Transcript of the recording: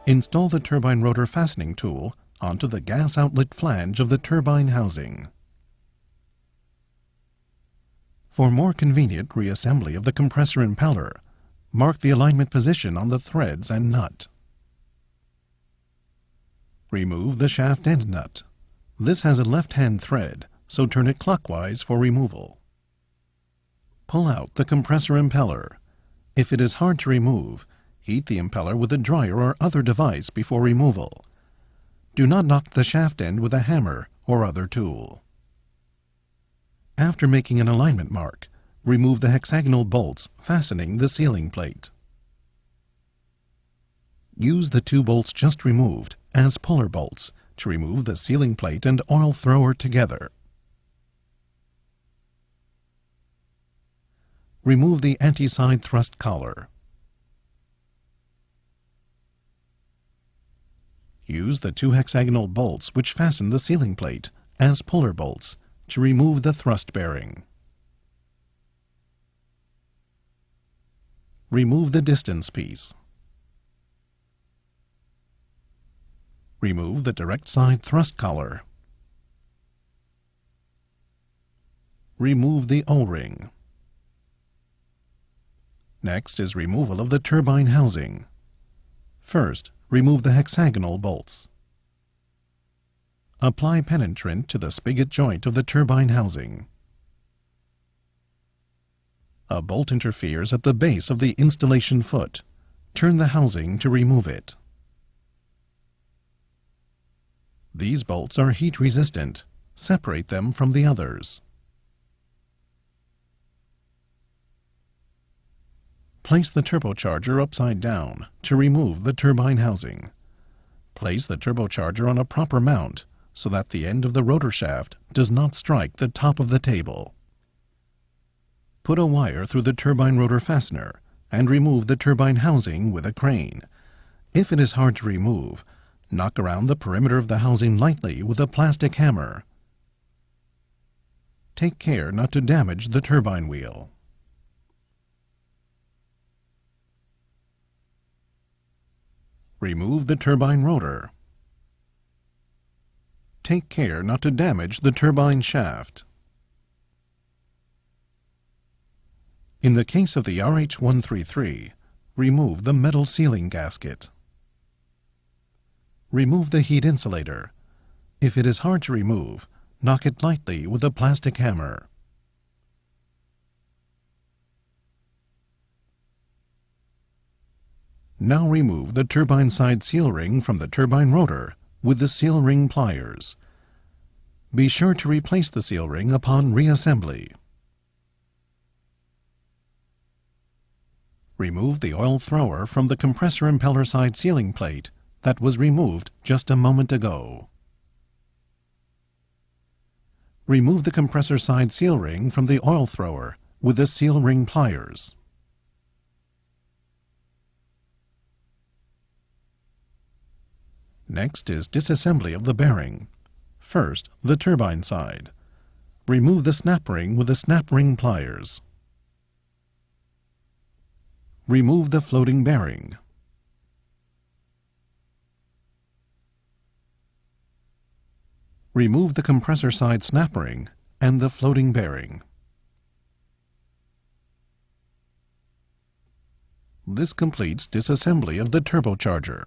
Install the turbine rotor fastening tool onto the gas outlet flange of the turbine housing. For more convenient reassembly of the compressor impeller, mark the alignment position on the threads and nut. Remove the shaft end nut. This has a left-hand thread, so turn it clockwise for removal. Pull out the compressor impeller. If it is hard to remove, heat the impeller with a dryer or other device before removal. Do not knock the shaft end with a hammer or other tool. After making an alignment mark, remove the hexagonal bolts fastening the sealing plate. Use the 2 bolts just removed as puller bolts to remove the sealing plate and oil thrower together. Remove the anti-side thrust collar. Use the 2 hexagonal bolts which fasten the sealing plate as puller bolts to remove the thrust bearing. Remove the distance piece. Remove the direct side thrust collar. Remove the O-ring. Next is removal of the turbine housing. First, remove the hexagonal bolts. Apply penetrant to the spigot joint of the turbine housing. A bolt interferes at the base of the installation foot. Turn the housing to remove it. These bolts are heat resistant. Separate them from the others. Place the turbocharger upside down to remove the turbine housing. Place the turbocharger on a proper mount so that the end of the rotor shaft does not strike the top of the table. Put a wire through the turbine rotor fastener and remove the turbine housing with a crane. If it is hard to remove, knock around the perimeter of the housing lightly with a plastic hammer. Take care not to damage the turbine wheel. Remove the turbine rotor. Take care not to damage the turbine shaft. In the case of the RH-133, remove the metal sealing gasket. Remove the heat insulator. If it is hard to remove, knock it lightly with a plastic hammer. Now remove the turbine side seal ring from the turbine rotor with the seal ring pliers. Be sure to replace the seal ring upon reassembly. Remove the oil thrower from the compressor impeller side sealing plate that was removed just a moment ago. Remove the compressor side seal ring from the oil thrower with the seal ring pliers. Next is disassembly of the bearing. First, the turbine side. Remove the snap ring with the snap ring pliers. Remove the floating bearing. Remove the compressor side snap ring and the floating bearing. This completes disassembly of the turbocharger.